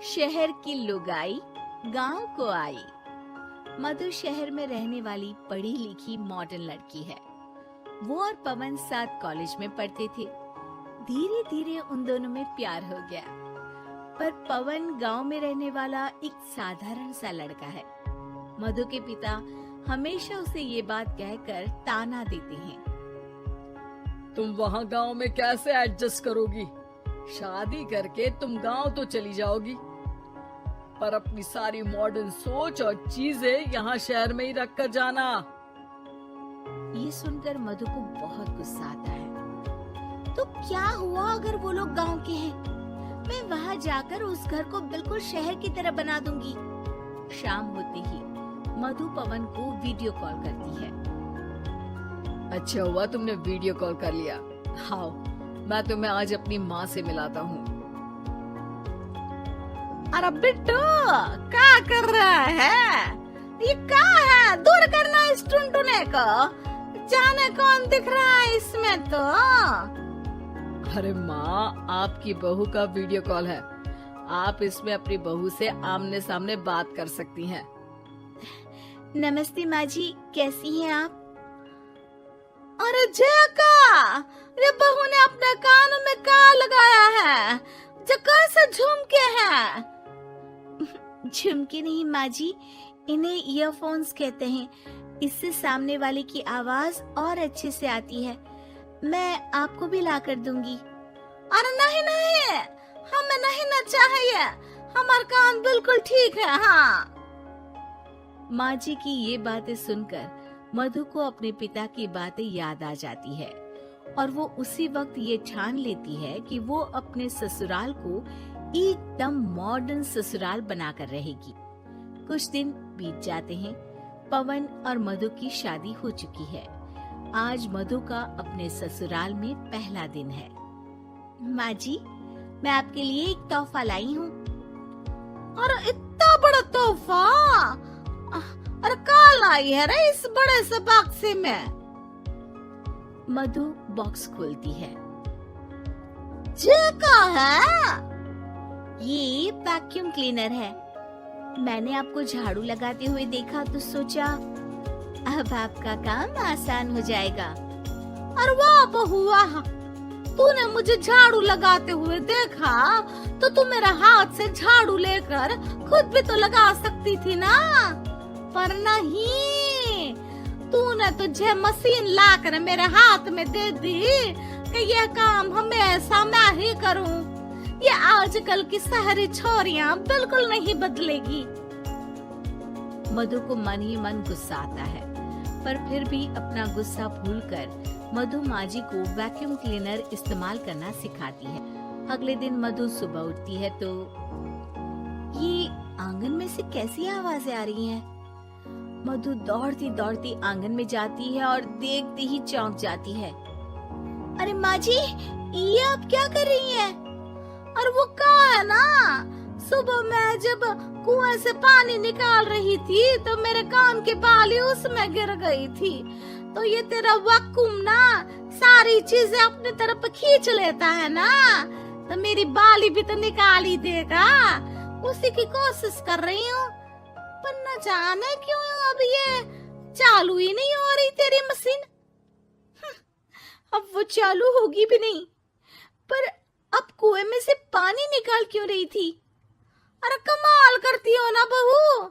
शहर की लुगाई गांव को आई। मधु शहर में रहने वाली पढ़ी लिखी मॉडर्न लड़की है। वो और पवन साथ कॉलेज में पढ़ते थे। धीरे धीरे उन दोनों में प्यार हो गया। पर पवन गांव में रहने वाला एक साधारण सा लड़का है। मधु के पिता हमेशा उसे ये बात कहकर ताना देते हैं। तुम वहाँ गांव में कैसे एडजस्ट करोगी? शादी करके तुम गांव तो चली जाओगी, पर अपनी सारी मॉडर्न सोच और चीजें यहाँ शहर में ही रख कर जाना। ये सुनकर मधु को बहुत गुस्सा आता है। तो क्या हुआ अगर वो लोग गांव के हैं? मैं वहाँ जाकर उस घर को बिल्कुल शहर की तरह बना दूंगी। शाम होते ही मधु पवन को वीडियो कॉल करती है। अच्छा हुआ तुमने वीडियो कॉल कर लिया। आओ, मैं तुम्हें आज अपनी माँ से मिलाता हूँ। अरे बिट्टू, क्या कर रहा है? ये क्या है? दूर करना इस टुनटुने को। जाने कौन दिख रहा है इसमें तो। अरे माँ, आपकी बहू का वीडियो कॉल है। आप इसमें अपनी बहू से आमने सामने बात कर सकती हैं। नमस्ते माँ जी, कैसी हैं आप? अरे जका, ये बहू ने अपने कानों में क्या लगाया है? जका से झुमके हैं। झुमके नहीं माँ जी, इन्हें ईयरफोन्स कहते हैं। इससे सामने वाले की आवाज और अच्छे से आती है। मैं आपको भी ला कर दूंगी। अरे नहीं नहीं, हमें नहीं ना चाहिए। हमारे कान बिल्कुल ठीक है। हाँ। माँ जी की ये बातें सुनकर मधु को अपने पिता की बातें याद आ जाती है और वो उसी वक्त ये ठान लेती है कि वो अपने ससुराल को एकदम मॉडर्न ससुराल बनाकर रहेगी। कुछ दिन बीत जाते हैं। पवन और मधु की शादी हो चुकी है। आज मधु का अपने ससुराल में पहला दिन है। माँ जी, मैं आपके लिए एक तोहफा लाई हूँ। अरे इतना बड़ा तोहफा! अरे क्या लाई है रे इस बड़े से बक्से में? मधु बॉक्स खोलती है। ये क्या है? ये वैक्यूम क्लीनर है। मैंने आपको झाड़ू लगाते हुए देखा तो सोचा अब आपका काम आसान हो जाएगा। अरे वाह बहू वाह, तूने मुझे झाड़ू लगाते हुए देखा तो तू मेरा हाथ से झाड़ू लेकर खुद भी तो लगा सकती थी ना, पर नहीं, तूने तुझे मशीन लाकर मेरे हाथ में दे दी कि यह काम हमेशा मैं ही करूं। ये आजकल की शहरी छोरियां बिल्कुल नहीं बदलेगी। मधु को मन ही मन गुस्सा आता है, पर फिर भी अपना गुस्सा भूलकर मधु माँ जी को वैक्यूम क्लीनर इस्तेमाल करना सिखाती है। अगले दिन मधु सुबह उठती है तो ये आंगन में से कैसी आवाजें आ रही हैं? मधु दौड़ती दौड़ती आंगन में जाती है और देखते ही चौंक जाती है। अरे माँ जी, ये आप क्या कर रही हैं? और वो क्या है ना, सुबह मैं जब कुएं से पानी निकाल रही थी तो मेरे कान की बाली उसमें गिर गई थी। तो ये तेरा वैक्यूम ना सारी चीजें अपनी तरफ खींच लेता है ना, तो मेरी बाली भी तो निकाल ही देगा। उसी की कोशिश कर रही हूँ, पर न जाने क्यों अब ये चालू ही नहीं हो रही तेरी मशीन। अब वो चालू होगी भी नहीं। पर अब कुएं में से पानी निकाल क्यों रही थी? अरे कमाल करती हो ना बहू।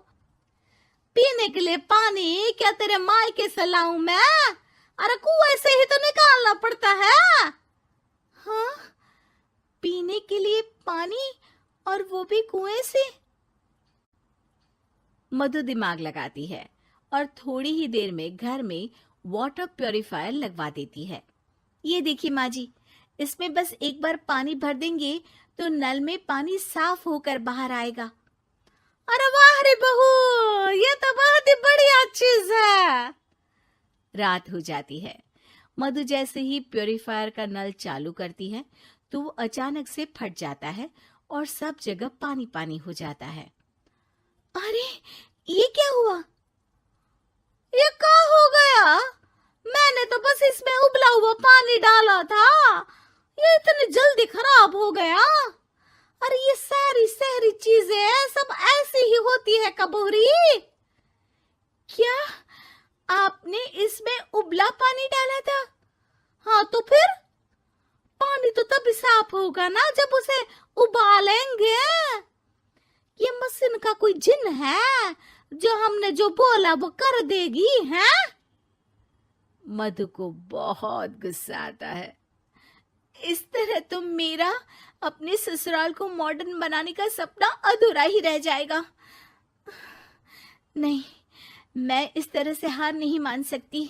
पीने के लिए पानी क्या तेरे मायके से लाऊं मैं? अरे कुएं से ही तो निकालना पड़ता है। हाँ, पीने के लिए पानी, और वो भी कुएं से। मधु दिमाग लगाती है और थोड़ी ही देर में घर में वाटर प्यूरिफायर लगवा देती है। ये देखिए माँ जी, इसमें बस एक बार पानी भर देंगे तो नल में पानी साफ होकर बाहर आएगा। अरे वाह रे बहू, ये तो बहुत ही बढ़िया चीज है। रात हो जाती है। मधु जैसे ही प्यूरिफायर का नल चालू करती है तो वो अचानक से फट जाता है और सब जगह पानी पानी हो जाता है। अरे ये क्या हुआ? ये क्या हो गया? मैंने तो बस इसमें उबला हुआ पानी डाला था, ये इतनी जल्दी खराब हो गया। अरे ये सारी शहरी चीजें होती है कबूरी। क्या आपने इसमें उबला पानी डाला था? हाँ तो फिर पानी तो तभी साफ होगा ना जब उसे उबालेंगे। ये मशीन का कोई जिन है जो हमने जो बोला वो कर देगी है? मधु को बहुत गुस्सा आता है। इस तरह तो मेरा अपने ससुराल को मॉडर्न बनाने का सपना अधूरा ही रह जाएगा। नहीं, मैं इस तरह से हार नहीं मान सकती।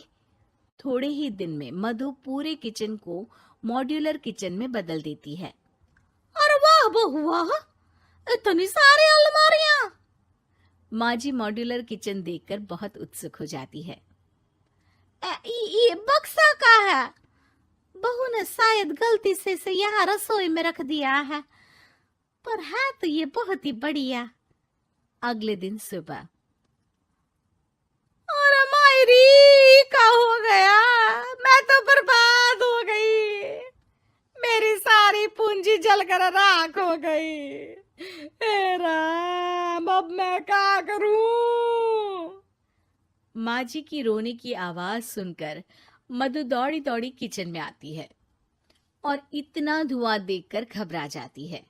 थोड़े ही दिन में मधु पूरे किचन को मॉड्यूलर किचन में बदल देती है। अरे वाह बहुआ, इतनी सारी अलमारियां! माँ जी मॉड्यूलर किचन देखकर बहुत उत्सुक हो जाती है। ये बक्सा का है। बहू ने शायद गलती से इसे यहाँ रसोई में रख दिया है, पर है तो ये बहुत ही बढ़िया। अगले दिन सुबह, अरे मायरी क्या हो गया? मैं तो बर्बाद हो गई। मेरी सारी पूंजी जलकर राख हो गई। हे राम, अब मैं क्या करूं? माँ जी की रोने की आवाज सुनकर मधु दौड़ी दौड़ी किचन में आती है और इतना धुआं देखकर घबरा जाती है।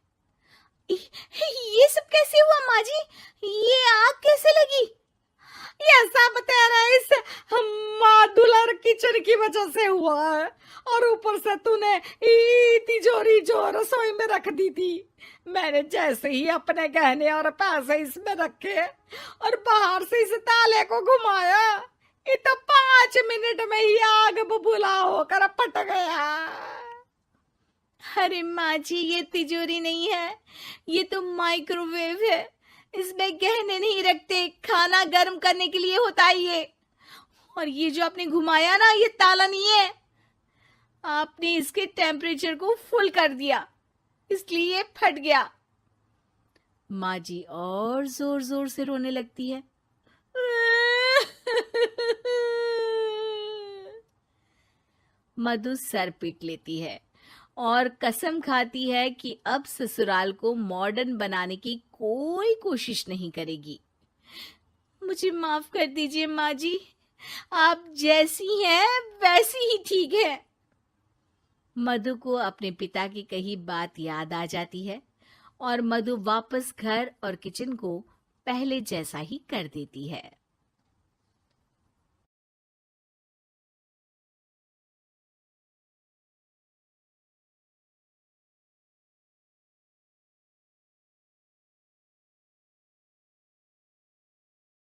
ये सब कैसे हुआ माँ जी? ये आग कैसे लगी? ये सब तेरा इस मॉड्यूलर किचन की वजह से हुआ है, और ऊपर से तूने तिजोरी जो रसोई में रख दी थी, मैंने जैसे ही अपने गहने और पैसे इसमें रखे और बाहर से इस ताले को घुमाया, ये तो 5 मिनट में ही आग बबूला होकर पट गया। अरे माँ जी, ये तिजोरी नहीं है, ये तो माइक्रोवेव है। इसमें गहने नहीं रखते, खाना गर्म करने के लिए होता है ये। और ये जो आपने घुमाया ना, ये ताला नहीं है, आपने इसके टेम्परेचर को फुल कर दिया, इसलिए ये फट गया। माँ जी और जोर जोर से रोने लगती है। मधु सर पीट लेती है और कसम खाती है कि अब ससुराल को मॉडर्न बनाने की कोई कोशिश नहीं करेगी। मुझे माफ कर दीजिए माँ जी, आप जैसी हैं वैसी ही ठीक है। मधु को अपने पिता की कही बात याद आ जाती है और मधु वापस घर और किचन को पहले जैसा ही कर देती है।